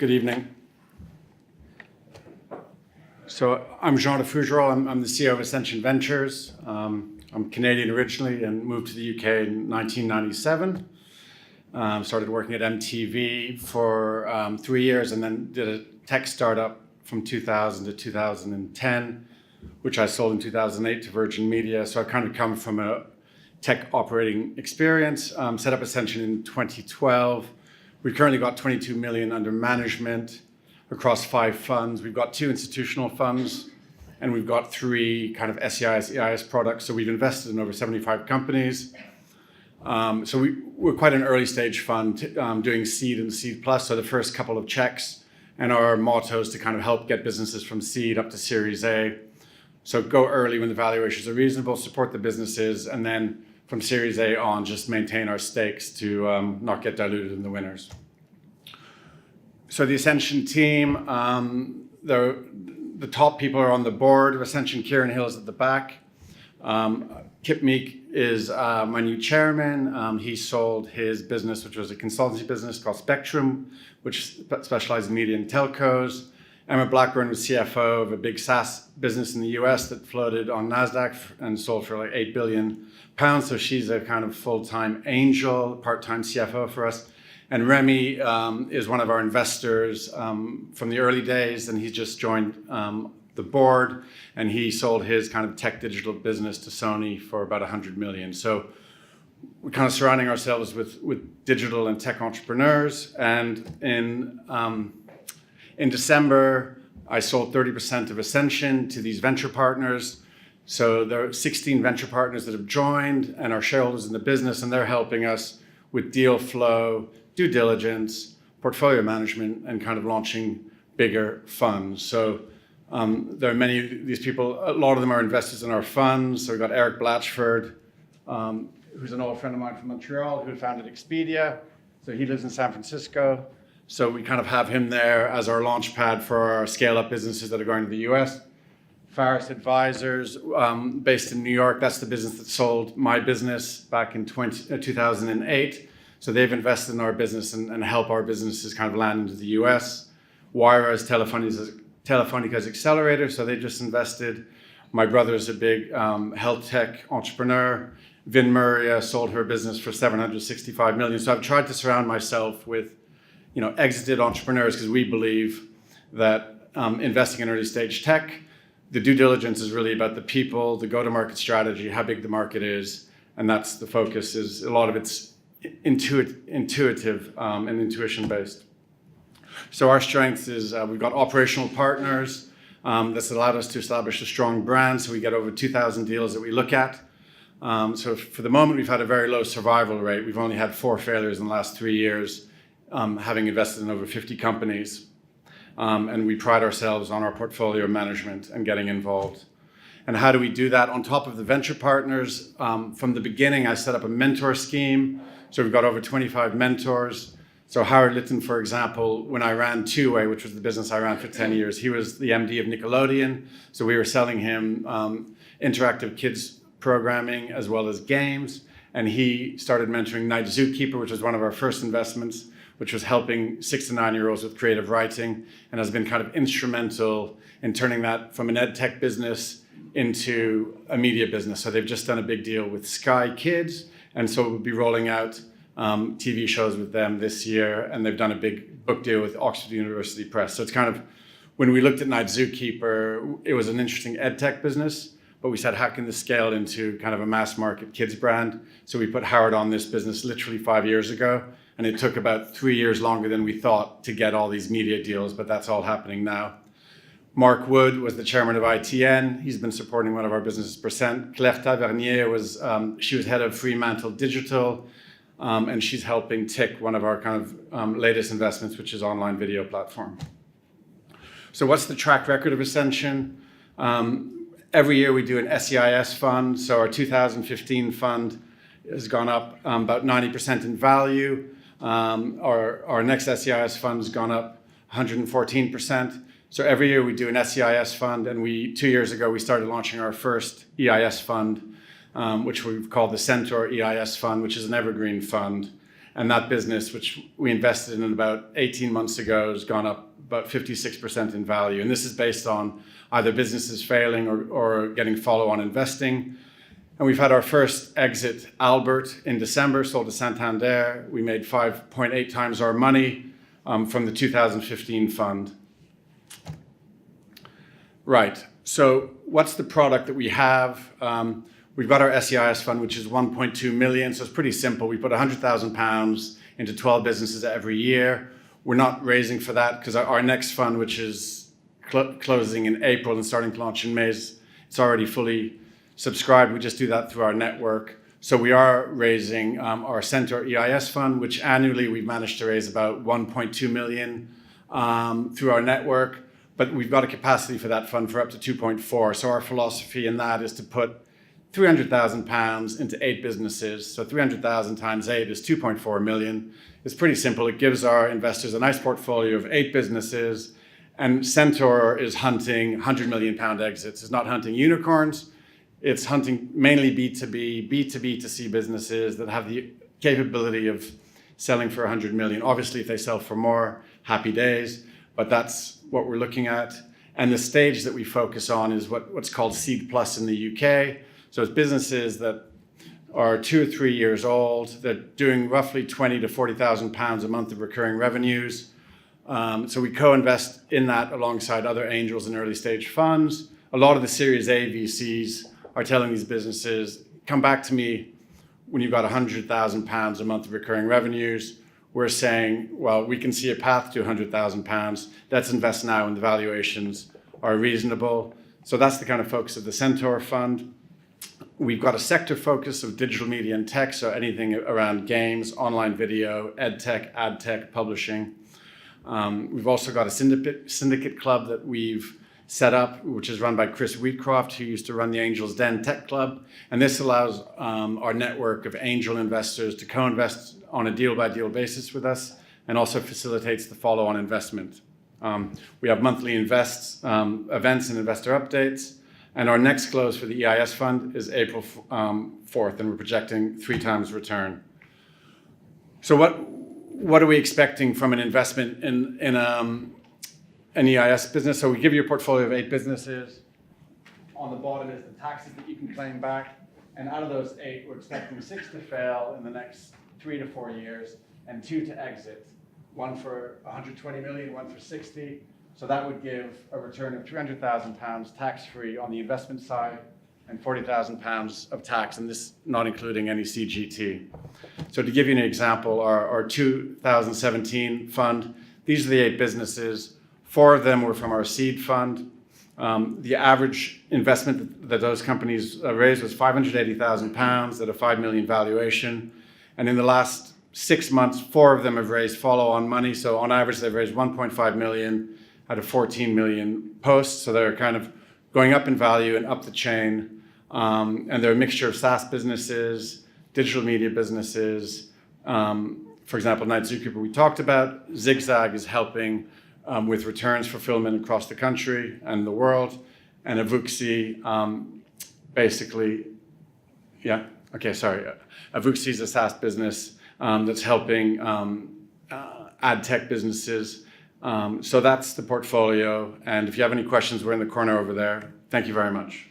Good evening. So I'm Jean de Fougerolles. I'm the CEO of Ascension Ventures. I'm Canadian originally and moved to the UK in 1997. Started working at MTV for 3 years and then did a tech startup from 2000 to 2010, which I sold in 2008 to Virgin Media. So I've kind of come from a tech operating experience. Set up Ascension in 2012. We've currently got 22 million under management across 5 funds. We've got 2 institutional funds, and we've got 3 kind of SEIS, EIS products. So we've invested in over 75 companies. So we're quite an early stage fund, doing seed and seed plus, so the first couple of checks. And our motto is to kind of help get businesses from seed up to Series A. So go early when the valuations are reasonable, support the businesses, and then from Series A on, just maintain our stakes to not get diluted in the winners. So the Ascension team, the top people are on the board of Ascension. Kieran Hill is at the back. Kip Meek is my new chairman. He sold his business, which was a consultancy business called Spectrum, which specialized in media and telcos. Emma Blackburn was CFO of a big SaaS business in the US that floated on NASDAQ and sold for like £8 billion. So she's a kind of full-time angel, part-time CFO for us. And Remy is one of our investors from the early days, and he's just joined the board, and he sold his kind of tech digital business to Sony for about 100 million. So we're kind of surrounding ourselves with digital and tech entrepreneurs. And in December, I sold 30% of Ascension to these venture partners. So there are 16 venture partners that have joined and are shareholders in the business, and they're helping us with deal flow, due diligence, portfolio management, and kind of launching bigger funds. So there are many of these people. A lot of them are investors in our funds. So we've got Eric Blatchford, who's an old friend of mine from Montreal, who founded Expedia. So he lives in San Francisco. So we kind of have him there as our launch pad for our scale-up businesses that are going to the US. Faris Advisors, based in New York. That's the business that sold my business back in 2008. So they've invested in our business and help our businesses kind of land into the US. Wyra is Telefonica's accelerator, so they just invested. My brother is a big health tech entrepreneur. Vin Murray sold her business for 765 million. So I've tried to surround myself with, exited entrepreneurs, because we believe that investing in early stage tech, the due diligence is really about the people, the go-to-market strategy, how big the market is, and that's the focus. Is a lot of it's intuitive and intuition-based. So our strength is we've got operational partners that's allowed us to establish a strong brand. So we get over 2,000 deals that we look at. So for the moment, we've had a very low survival rate. We've only had 4 failures in the last 3 years, having invested in over 50 companies. And we pride ourselves on our portfolio management and getting involved. And how do we do that? On top of the venture partners, from the beginning, I set up a mentor scheme. So we've got over 25 mentors. So Howard Litton, for example, when I ran Two-Way, which was the business I ran for 10 years, he was the MD of Nickelodeon. So we were selling him interactive kids programming as well as games. And he started mentoring Night Zookeeper, which was one of our first investments, which was helping 6 to 9-year-olds with creative writing, and has been kind of instrumental in turning that from an ed tech business into a media business. So they've just done a big deal with Sky Kids, and so we'll be rolling out TV shows with them this year, and they've done a big book deal with Oxford University Press. So it's kind of, when we looked at Night Zookeeper, it was an interesting ed tech business, but we said, how can this scale into kind of a mass market kids brand? So we put Howard on this business literally 5 years ago, and it took about 3 years longer than we thought to get all these media deals, but that's all happening now. Mark Wood was the chairman of ITN. He's been supporting one of our businesses, Percent. Claire Tavernier she was head of Fremantle Digital, and she's helping Tick, one of our kind of latest investments, which is online video platform. So what's the track record of Ascension? Every year we do an SEIS fund. So our 2015 fund has gone up about 90% in value. Our next SEIS fund has gone up 114%. So every year we do an SEIS fund, and 2 years ago we started launching our first EIS fund, which we've called the Centaur EIS fund, which is an evergreen fund. And that business, which we invested in about 18 months ago, has gone up about 56% in value. And this is based on either businesses failing or getting follow-on investing. And we've had our first exit, Albert, in December, sold to Santander. We made 5.8 times our money from the 2015 fund. Right, so what's the product that we have? We've got our SEIS fund, which is 1.2 million, so it's pretty simple. We put £100,000 into 12 businesses every year. We're not raising for that because our next fund, which is closing in April and starting to launch in May, it's already fully subscribed. We just do that through our network. So we are raising our Centaur EIS fund, which annually we've managed to raise about 1.2 million through our network, but we've got a capacity for that fund for up to 2.4. So our philosophy in that is to put £300,000 into 8 businesses. So 300,000 times 8 is 2.4 million. It's pretty simple. It gives our investors a nice portfolio of 8 businesses. And Centaur is hunting £100 million exits. It's not hunting unicorns. It's hunting mainly B2B, B2B2C businesses that have the capability of selling for 100 million. Obviously, if they sell for more, happy days, but that's what we're looking at. And the stage that we focus on is what's called Seed Plus in the UK. So it's businesses that are 2 or 3 years old. They're doing roughly 20 to 40,000 pounds a month of recurring revenues. So we co-invest in that alongside other angels and early stage funds. A lot of the Series A VCs are telling these businesses, come back to me when you've got 100,000 pounds a month of recurring revenues. We're saying, well, we can see a path to 100,000 pounds. Let's invest now when the valuations are reasonable. So that's the kind of focus of the Centaur Fund. We've got a sector focus of digital media and tech, so anything around games, online video, ed tech, ad tech, publishing. We've also got a syndicate club that we've set up, which is run by Chris Wheatcroft, who used to run the Angels Den Tech Club. And this allows our network of angel investors to co-invest on a deal-by-deal basis with us, and also facilitates the follow-on investment. We have monthly events and investor updates. And our next close for the EIS fund is April 4th, and we're projecting 3 times return. So what are we expecting from an investment in an EIS business? So we give you a portfolio of 8 businesses. On the bottom is the taxes that you can claim back. And out of those 8, we're expecting 6 to fail in the next 3 to 4 years and 2 to exit. 1 for 120 million, 1 for 60. So that would give a return of £300,000 tax-free on the investment side and £40,000 of tax, and this not including any CGT. So to give you an example, our 2017 fund, these are the 8 businesses. 4 of them were from our seed fund. The average investment that those companies raised was £580,000 at a 5 million valuation. And in the last 6 months, 4 of them have raised follow-on money. So on average, they've raised 1.5 million at a 14 million post. So they're kind of going up in value and up the chain. And they're a mixture of SaaS businesses, digital media businesses. For example, Knight Zookeeper we talked about. Zigzag is helping with returns fulfillment across the country and the world. And Avuxi, Avuxi is a SaaS business that's helping ad tech businesses. So that's the portfolio. And if you have any questions, we're in the corner over there. Thank you very much.